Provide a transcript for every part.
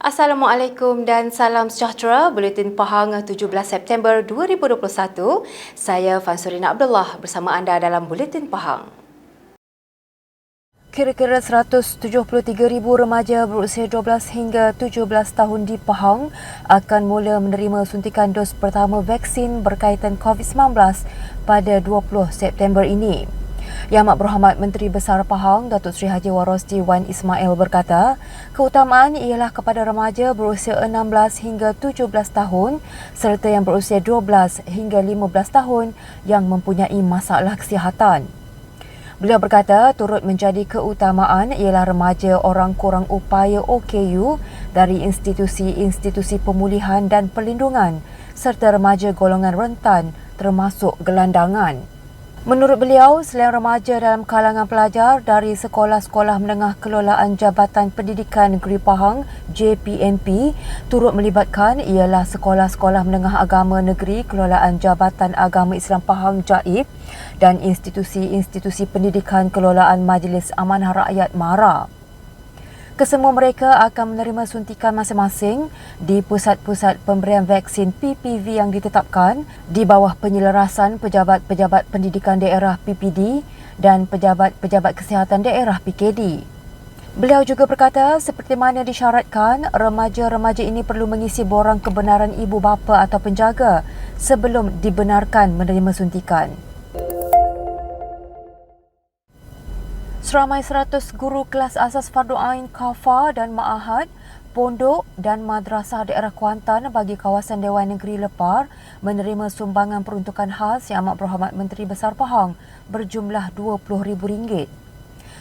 Assalamualaikum dan salam sejahtera. Buletin Pahang 17 September 2021. Saya Fansurina Abdullah bersama anda dalam Buletin Pahang. Kira-kira 173,000 remaja berusia 12 hingga 17 tahun di Pahang akan mula menerima suntikan dos pertama vaksin berkaitan COVID-19 pada 20 September ini. Yang Amat Berhormat Menteri Besar Pahang, Datuk Seri Haji Warosdi Wan Ismail berkata, keutamaan ialah kepada remaja berusia 16 hingga 17 tahun serta yang berusia 12 hingga 15 tahun yang mempunyai masalah kesihatan. Beliau berkata, turut menjadi keutamaan ialah remaja orang kurang upaya OKU dari institusi-institusi pemulihan dan perlindungan serta remaja golongan rentan termasuk gelandangan. Menurut beliau, selain remaja dalam kalangan pelajar dari Sekolah-Sekolah Menengah Kelolaan Jabatan Pendidikan Negeri Pahang JPNP, turut melibatkan ialah Sekolah-Sekolah Menengah Agama Negeri Kelolaan Jabatan Agama Islam Pahang JAIP dan institusi-institusi pendidikan kelolaan Majlis Amanah Rakyat MARA. Kesemua mereka akan menerima suntikan masing-masing di pusat-pusat pemberian vaksin PPV yang ditetapkan di bawah penyelarasan Pejabat-Pejabat Pendidikan Daerah PPD dan Pejabat-Pejabat Kesihatan Daerah PKD. Beliau juga berkata, seperti mana disyaratkan, remaja-remaja ini perlu mengisi borang kebenaran ibu bapa atau penjaga sebelum dibenarkan menerima suntikan. Seramai 100 guru kelas asas Fardu Ain Khafa dan Ma'ahad, pondok dan madrasah daerah Kuantan bagi kawasan Dewan Negeri Lepar menerima sumbangan peruntukan khas Yang Amat Berhormat Menteri Besar Pahang berjumlah RM20,000.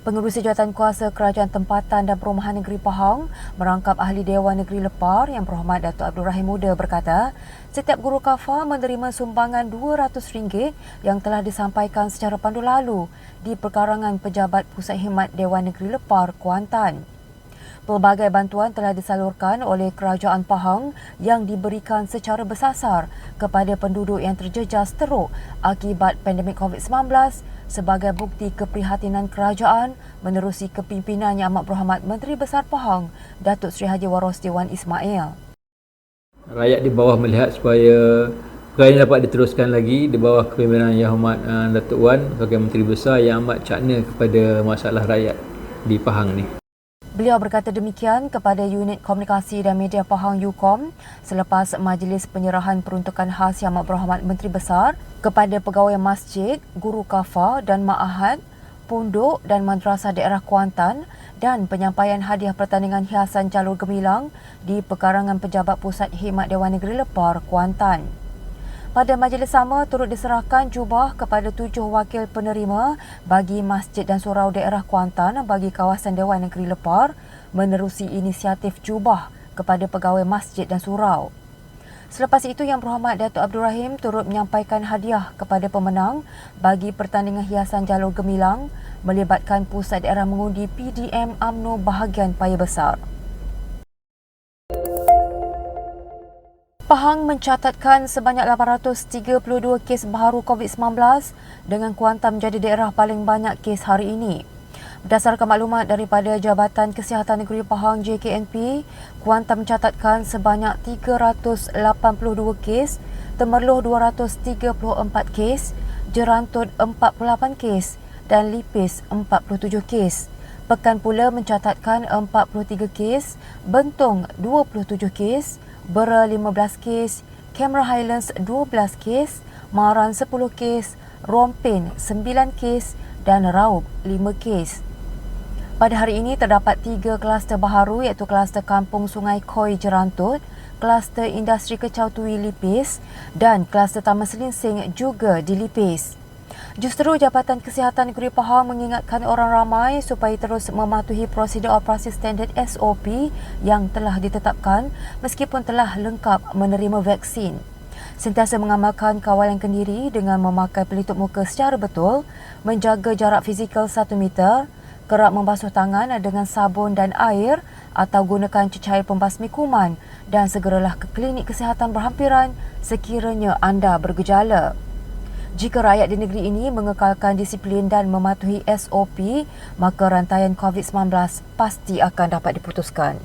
Pengerusi Jawatankuasa Kerajaan Tempatan dan Perumahan Negeri Pahang merangkap Ahli Dewan Negeri Lepar Yang Berhormat Datuk Abdul Rahim Muda berkata, setiap guru khafa menerima sumbangan RM200 yang telah disampaikan secara pandu lalu di perkarangan Pejabat Pusat Khidmat Dewan Negeri Lepar, Kuantan. Pelbagai bantuan telah disalurkan oleh Kerajaan Pahang yang diberikan secara bersasar kepada penduduk yang terjejas teruk akibat pandemik COVID-19 sebagai bukti keprihatinan kerajaan menerusi kepimpinan Yang Amat Berhormat Menteri Besar Pahang, Datuk Seri Haji Warosdi Wan Ismail. Rakyat di bawah melihat supaya perkara ini dapat diteruskan lagi di bawah kepimpinan Yang Hormat Datuk Wan sebagai Menteri Besar yang amat cakna kepada masalah rakyat di Pahang ni. Beliau berkata demikian kepada Unit Komunikasi dan Media Pahang UKOM selepas majlis penyerahan peruntukan khas Yang Amat Berhormat Menteri Besar kepada pegawai masjid, guru khafa dan ma'ahad, pondok dan madrasah daerah Kuantan dan penyampaian hadiah pertandingan hiasan jalur gemilang di perkarangan Pejabat Pusat Khidmat Dewan Negeri Lepar, Kuantan. Pada majlis sama turut diserahkan jubah kepada 7 wakil penerima bagi masjid dan surau daerah Kuantan bagi kawasan Dewan Negeri Lepar menerusi inisiatif jubah kepada pegawai masjid dan surau. Selepas itu, Yang Berhormat Datuk Abdul Rahim turut menyampaikan hadiah kepada pemenang bagi pertandingan hiasan jalur gemilang melibatkan Pusat Daerah Mengundi PDM UMNO bahagian Paya Besar. Pahang mencatatkan sebanyak 832 kes baharu COVID-19 dengan Kuantan menjadi daerah paling banyak kes hari ini. Berdasarkan maklumat daripada Jabatan Kesihatan Negeri Pahang JKNP, Kuantan mencatatkan sebanyak 382 kes, Temerloh 234 kes, Jerantut 48 kes dan Lipis 47 kes. Pekan pula mencatatkan 43 kes, Bentong 27 kes, Bera 15 kes, Cameron Highlands 12 kes, Maran 10 kes, Rompin 9 kes dan Raub 5 kes. Pada hari ini terdapat 3 kluster baharu iaitu kluster Kampung Sungai Koi Jerantut, kluster Industri Kecau Tui Lipis dan kluster Taman Selinsing juga di Lipis. Justru Jabatan Kesihatan Negeri Pahang mengingatkan orang ramai supaya terus mematuhi prosedur operasi standard SOP yang telah ditetapkan meskipun telah lengkap menerima vaksin. Sentiasa mengamalkan kawalan kendiri dengan memakai pelitup muka secara betul, menjaga jarak fizikal 1 meter, kerap membasuh tangan dengan sabun dan air atau gunakan cecair pembasmi kuman dan segeralah ke klinik kesihatan berhampiran sekiranya anda bergejala. Jika rakyat di negeri ini mengekalkan disiplin dan mematuhi SOP, maka rantaian COVID-19 pasti akan dapat diputuskan.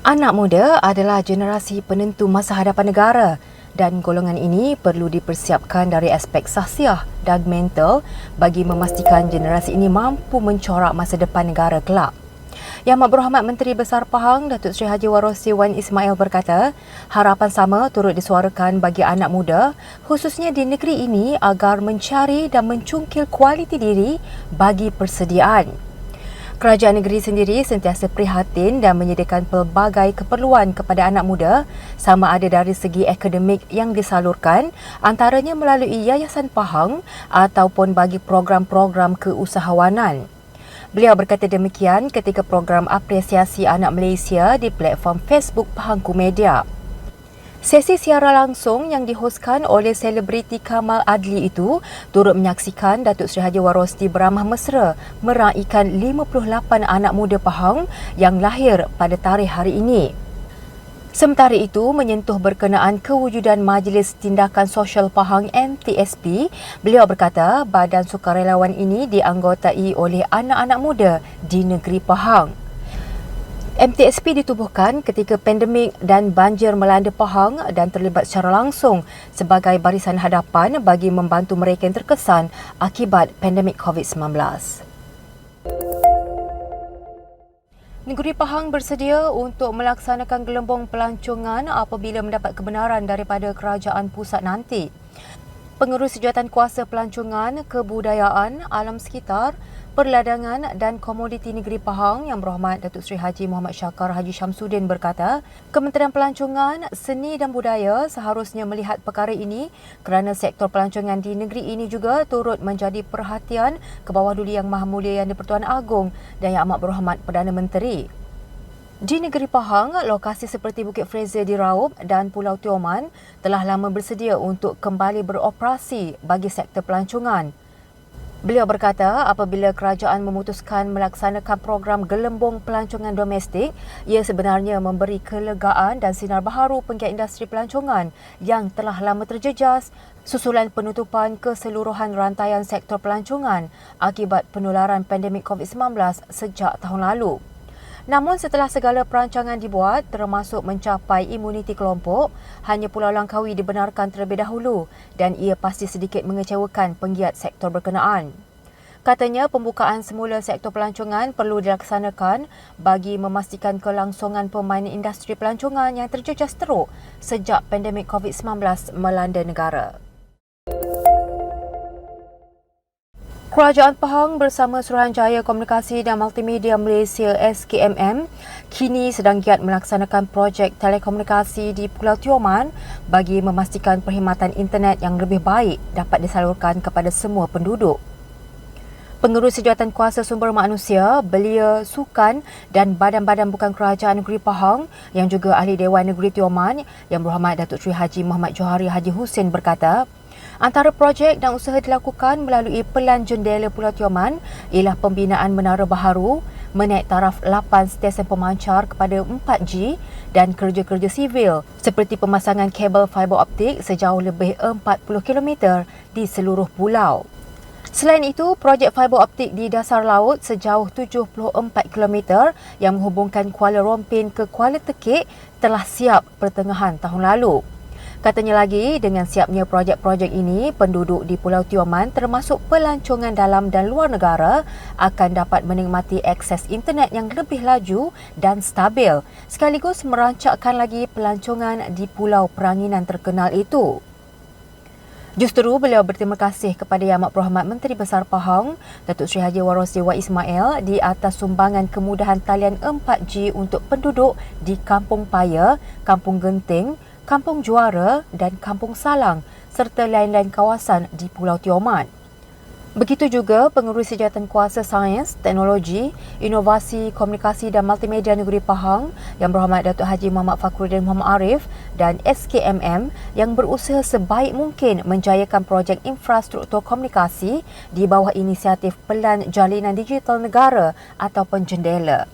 Anak muda adalah generasi penentu masa hadapan negara dan golongan ini perlu dipersiapkan dari aspek sahsiah dan mental bagi memastikan generasi ini mampu mencorak masa depan negara kelak. Yang Amat Berhormat Menteri Besar Pahang Datuk Seri Haji Warosti Wan Ismail berkata, harapan sama turut disuarakan bagi anak muda khususnya di negeri ini agar mencari dan mencungkil kualiti diri bagi persediaan. Kerajaan negeri sendiri sentiasa prihatin dan menyediakan pelbagai keperluan kepada anak muda sama ada dari segi akademik yang disalurkan antaranya melalui Yayasan Pahang ataupun bagi program-program keusahawanan. Beliau berkata demikian ketika program apresiasi anak Malaysia di platform Facebook Pahangku Media. Sesi siaran langsung yang dihoskan oleh selebriti Kamal Adli itu turut menyaksikan Datuk Seri Haji Warosti beramah mesra meraikan 58 anak muda Pahang yang lahir pada tarikh hari ini. Sementara itu, menyentuh berkenaan kewujudan Majlis Tindakan Sosial Pahang MTSP, beliau berkata badan sukarelawan ini dianggotai oleh anak-anak muda di negeri Pahang. MTSP ditubuhkan ketika pandemik dan banjir melanda Pahang dan terlibat secara langsung sebagai barisan hadapan bagi membantu mereka yang terkesan akibat pandemik COVID-19. Negeri Pahang bersedia untuk melaksanakan gelembung pelancongan apabila mendapat kebenaran daripada kerajaan pusat nanti. Pengurus Jawatankuasa Pelancongan, Kebudayaan, Alam Sekitar, Perladangan dan Komoditi Negeri Pahang Yang Berhormat Datuk Seri Haji Muhammad Syakar Haji Syamsuddin berkata, Kementerian Pelancongan, Seni dan Budaya seharusnya melihat perkara ini kerana sektor pelancongan di negeri ini juga turut menjadi perhatian ke bawah duli Yang Maha Mulia Yang di-Pertuan Agong dan Yang Amat Berhormat Perdana Menteri. Di negeri Pahang, lokasi seperti Bukit Fraser di Raub dan Pulau Tioman telah lama bersedia untuk kembali beroperasi bagi sektor pelancongan. Beliau berkata apabila kerajaan memutuskan melaksanakan program gelembung pelancongan domestik, ia sebenarnya memberi kelegaan dan sinar baharu penggiat industri pelancongan yang telah lama terjejas susulan penutupan keseluruhan rantaian sektor pelancongan akibat penularan pandemik COVID-19 sejak tahun lalu. Namun setelah segala perancangan dibuat termasuk mencapai imuniti kelompok, hanya Pulau Langkawi dibenarkan terlebih dahulu dan ia pasti sedikit mengecewakan penggiat sektor berkenaan. Katanya pembukaan semula sektor pelancongan perlu dilaksanakan bagi memastikan kelangsungan permainan industri pelancongan yang terjejas teruk sejak pandemik COVID-19 melanda negara. Kerajaan Pahang bersama Suruhanjaya Komunikasi dan Multimedia Malaysia SKMM kini sedang giat melaksanakan projek telekomunikasi di Pulau Tioman bagi memastikan perkhidmatan internet yang lebih baik dapat disalurkan kepada semua penduduk. Pengurus Jawatankuasa Sumber Manusia, Belia Sukan dan badan-badan bukan kerajaan negeri Pahang yang juga ahli Dewan Negeri Tioman Yang Berhormat Datuk Seri Haji Muhammad Johari Haji Hussein berkata, antara projek dan usaha dilakukan melalui Pelan Jendela Pulau Tioman ialah pembinaan menara baharu, menaik taraf 8 stesen pemancar kepada 4G dan kerja-kerja sivil seperti pemasangan kabel fiber optik sejauh lebih 40 km di seluruh pulau. Selain itu, projek fiber optik di dasar laut sejauh 74 km yang menghubungkan Kuala Rompin ke Kuala Tekik telah siap pertengahan tahun lalu. Katanya lagi, dengan siapnya projek-projek ini, penduduk di Pulau Tioman termasuk pelancongan dalam dan luar negara akan dapat menikmati akses internet yang lebih laju dan stabil, sekaligus merancakkan lagi pelancongan di pulau peranginan terkenal itu. Justeru beliau berterima kasih kepada Yang Amat Berhormat Menteri Besar Pahang, Datuk Seri Haji Warosti Wan Ismail di atas sumbangan kemudahan talian 4G untuk penduduk di Kampung Paya, Kampung Genting, Kampung Juara dan Kampung Salang serta lain-lain kawasan di Pulau Tioman. Begitu juga Pengurus Jawatankuasa Sains, Teknologi, Inovasi, Komunikasi dan Multimedia Negeri Pahang Yang Berhormat Datuk Haji Muhammad Fakhruddin Muhammad Arif dan SKMM yang berusaha sebaik mungkin menjayakan projek infrastruktur komunikasi di bawah inisiatif Pelan Jalinan Digital Negara ataupun Jendela.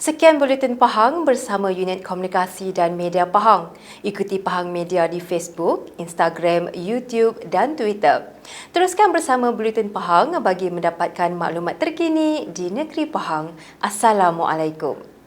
Sekian Buletin Pahang bersama Unit Komunikasi dan Media Pahang. Ikuti Pahang Media di Facebook, Instagram, YouTube dan Twitter. Teruskan bersama Buletin Pahang bagi mendapatkan maklumat terkini di negeri Pahang. Assalamualaikum.